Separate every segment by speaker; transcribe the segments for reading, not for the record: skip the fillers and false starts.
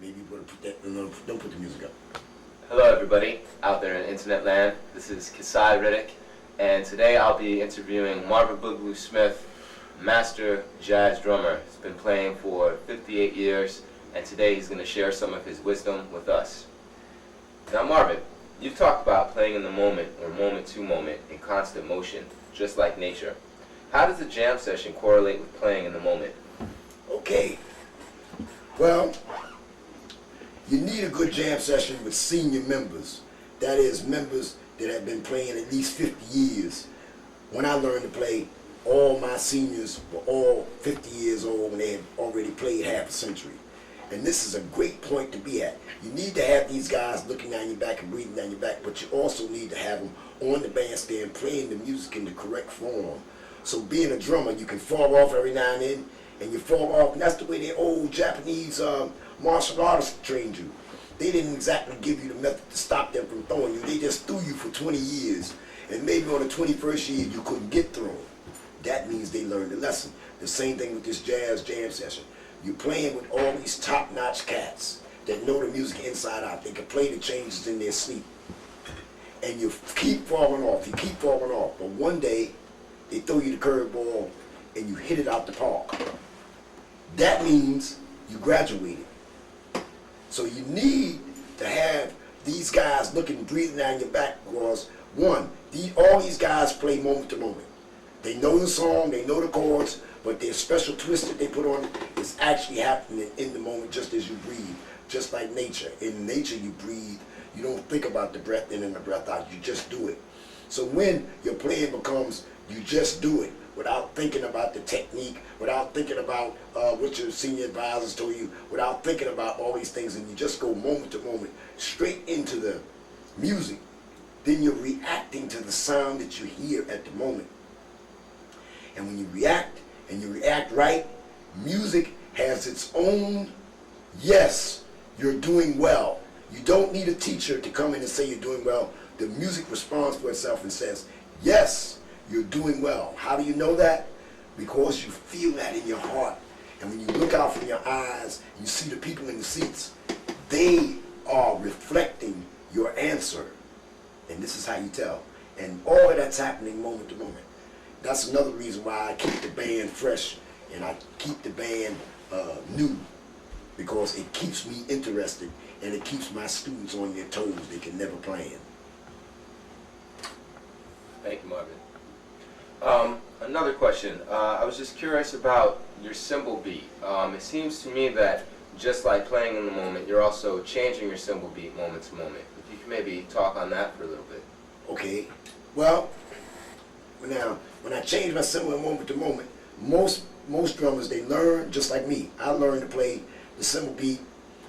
Speaker 1: Maybe we'll put that. No, don't put the music up.
Speaker 2: Hello everybody out there in internet land. This is Kasai Riddick, and today I'll be interviewing Marvin Bugalu Smith, master jazz drummer. He's been playing for 58 years, and today he's going to share some of his wisdom with us. Now Marvin, you've talked about playing in the moment, or moment to moment, in constant motion, just like nature. How does a jam session correlate with playing in the moment?
Speaker 1: Okay. Well, you need a good jam session with senior members. That is, members that have been playing at least 50 years. When I learned to play, all my seniors were all 50 years old when they had already played half a century. And this is a great point to be at. You need to have these guys looking down your back and breathing down your back, but you also need to have them on the bandstand playing the music in the correct form. So being a drummer, you can fall off every now and then, and you fall off, and that's the way the old Japanese martial artists trained you. They didn't exactly give you the method to stop them from throwing you. They just threw you for 20 years, and maybe on the 21st year you couldn't get thrown. That means they learned the lesson. The same thing with this jazz jam session. You're playing with all these top-notch cats that know the music inside out. They can play the changes in their sleep. And you keep falling off, you keep falling off. But one day, they throw you the curveball and you hit it out the park. That means you graduated. So you need to have these guys looking, breathing down your back, because one, all these guys play moment to moment. They know the song, they know the chords, but their special twist that they put on it is actually happening in the moment, just as you breathe, just like nature. In nature you breathe, you don't think about the breath in and the breath out, you just do it. So when your playing becomes, you just do it, without thinking about the technique, without thinking about what your senior advisors told you, without thinking about all these things, and you just go moment to moment, straight into the music, then you're reacting to the sound that you hear at the moment. And when you react, and you react right, music has its own, yes, you're doing well. You don't need a teacher to come in and say you're doing well. The music responds for itself and says, yes, you're doing well. How do you know that? Because you feel that in your heart. And when you look out from your eyes, and you see the people in the seats, they are reflecting your answer. And this is how you tell. And all of that's happening moment to moment. That's another reason why I keep the band fresh and I keep the band new, because it keeps me interested and it keeps my students on their toes. They can never plan.
Speaker 2: Thank you, Marvin. Another question. I was just curious about your cymbal beat. It seems to me that just like playing in the moment, you're also changing your cymbal beat moment to moment. If you could maybe talk on that for a little bit.
Speaker 1: Okay. Well, now, when I change my cymbal moment to moment, most drummers, they learn just like me. I learned to play the cymbal beat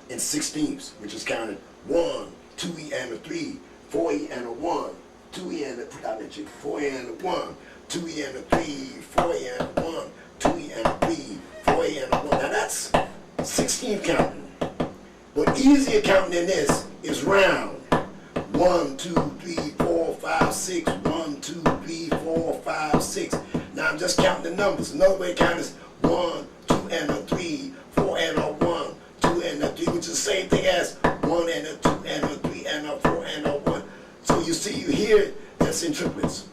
Speaker 1: in 16ths, which is counted 1, 2E and a 3, 4E and a 1, 2E and a 4E and a 1, 2E and a 3, 4E and a 1, 2E and a 3, 4E and a 1. Now that's 16th counting. But easier counting than this is round. 1, 2, 3, 4, 5, 6. 1, 2, 3, 4, 5, 6. Now I'm just counting the numbers. Another way to count is 1, 2 and a 3, 4 and a 1, 2 and a 3, which is the same thing as 1 and a 2 and a 3 and a 4 and a 1. So you see, you hear it, that's in triplets.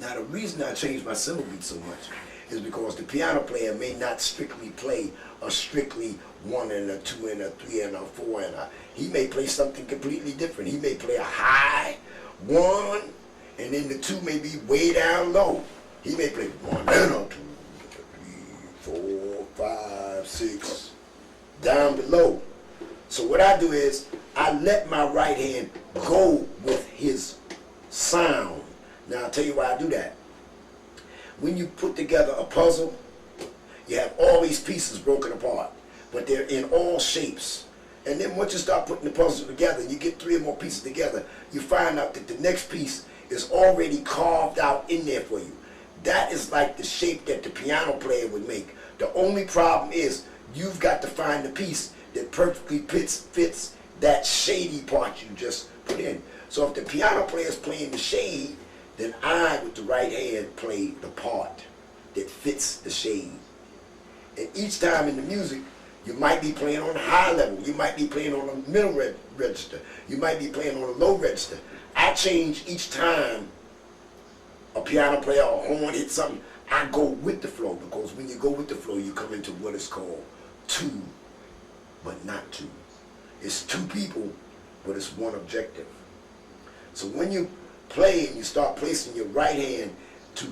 Speaker 1: Now the reason I changed my cymbal beat so much is because the piano player may not strictly play a strictly 1 and a 2 and a 3 and a 4 and a, he may play something completely different. He may play a high 1, and then the 2 may be way down low. He may play 1 and a 2, 3, 4, 5, 6, down below. So what I do is, I let my right hand go with his sound. Now I'll tell you why I do that. When you put together a puzzle, you have all these pieces broken apart, but they're in all shapes. And then once you start putting the puzzle together, you get 3 or more pieces together, you find out that the next piece is already carved out in there for you. That is like the shape that the piano player would make. The only problem is you've got to find the piece that perfectly fits that shady part you just put in. So if the piano player is playing the shade, then I, with the right hand, play the part that fits the shade. And each time in the music, You might be playing on a high level. You might be playing on a middle register. You might be playing on a low register. I change each time a piano player or horn hits something. I go with the flow, because when you go with the flow, you come into what is called two, but not two. It's two people, but it's one objective. So when you play and you start placing your right hand to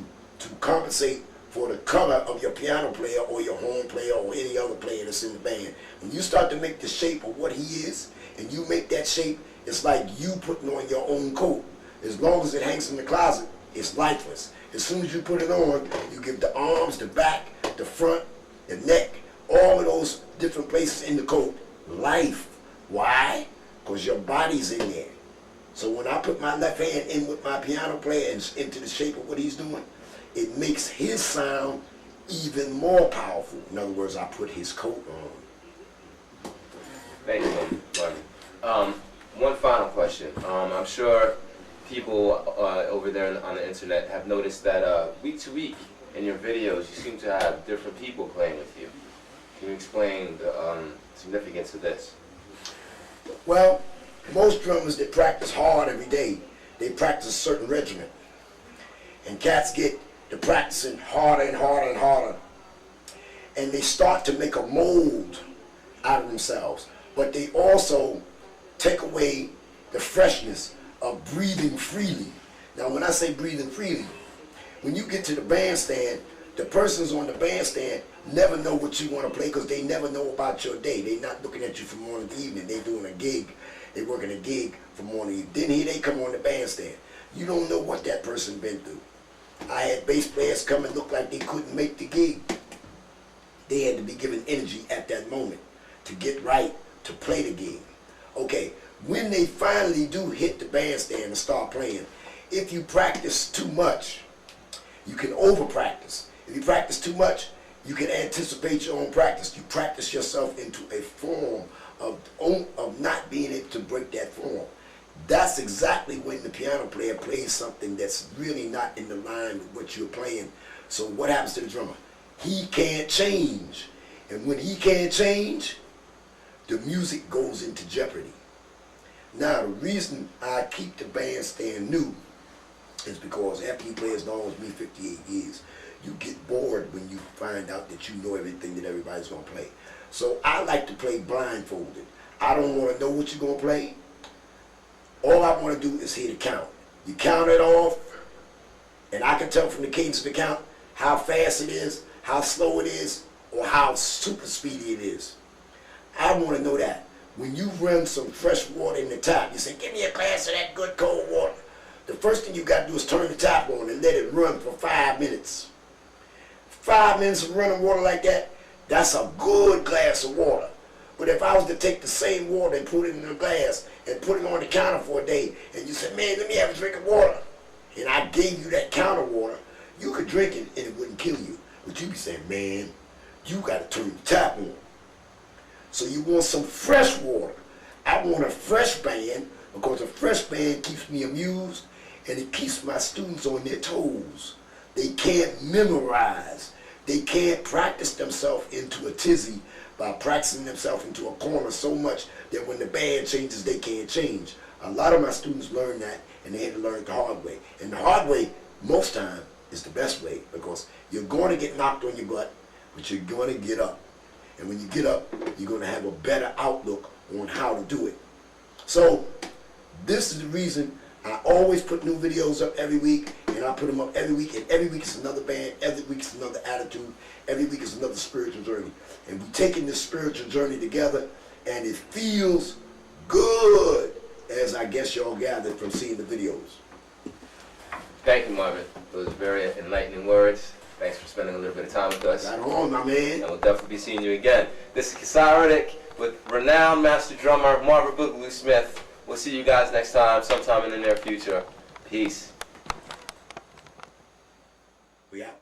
Speaker 1: compensate for the color of your piano player or your horn player or any other player that's in the band, when you start to make the shape of what he is, and you make that shape, it's like you putting on your own coat. As long as it hangs in the closet, it's lifeless. As soon as you put it on, you give the arms, the back, the front, the neck, all of those different places in the coat life. Why? Because your body's in there. So when I put my left hand in with my piano player and into the shape of what he's doing, it makes his sound even more powerful. In other words, I put his coat on.
Speaker 2: Thank you, Marvin. One final question. I'm sure people over there on the internet have noticed that week to week in your videos, you seem to have different people playing with you. Can you explain the significance of this?
Speaker 1: Well, most drummers that practice hard every day, they practice a certain regimen. And cats get to practicing harder and harder and harder. And they start to make a mold out of themselves. But they also take away the freshness of breathing freely. Now when I say breathing freely, when you get to the bandstand, the persons on the bandstand never know what you want to play, because they never know about your day. They're not looking at you from morning to evening. They're doing a gig. They're working a gig from morning to evening. Then here they come on the bandstand. You don't know what that person been through. I had bass players come and look like they couldn't make the gig. They had to be given energy at that moment to get right, to play the gig. Okay, when they finally do hit the bandstand and start playing, if you practice too much, you can over-practice. If you practice too much, you can anticipate your own practice. You practice yourself into a form of not being able to break that form. That's exactly when the piano player plays something that's really not in the line with what you're playing. So what happens to the drummer? He can't change. And when he can't change, the music goes into jeopardy. Now, the reason I keep the bandstand new is because after you play as long as me, 58 years, you get bored when you find out that you know everything that everybody's going to play. So I like to play blindfolded. I don't want to know what you're going to play. All I want to do is hear the count. You count it off, and I can tell from the cadence of the count how fast it is, how slow it is, or how super speedy it is. I want to know that. When you run some fresh water in the tap, you say, give me a glass of that good cold water. The first thing you got to do is turn the tap on and let it run for 5 minutes. 5 minutes of running water like that, that's a good glass of water. But if I was to take the same water and put it in a glass and put it on the counter for a day, and you said, man, let me have a drink of water, and I gave you that counter water, you could drink it and it wouldn't kill you. But you'd be saying, man, you got to turn the tap on. So you want some fresh water. I want a fresh band, because a fresh band keeps me amused, and it keeps my students on their toes. They can't memorize. They can't practice themselves into a tizzy by practicing themselves into a corner so much that when the band changes, they can't change. A lot of my students learned that, and they had to learn it the hard way. And the hard way, most time, is the best way, because you're going to get knocked on your butt, but you're going to get up. And when you get up, you're going to have a better outlook on how to do it. So this is the reason I always put new videos up every week, and I put them up every week, and every week is another band, every week is another attitude, every week is another spiritual journey. And we're taking this spiritual journey together, and it feels good, as I guess y'all gathered from seeing the videos.
Speaker 2: Thank you, Marvin. Those are very enlightening words. Thanks for spending a little bit of time with us.
Speaker 1: Right on, my man.
Speaker 2: And we'll definitely be seeing you again. This is Kasai Riddick with renowned master drummer Marvin Bugalu Smith. We'll see you guys next time, sometime in the near future. Peace.
Speaker 1: We out.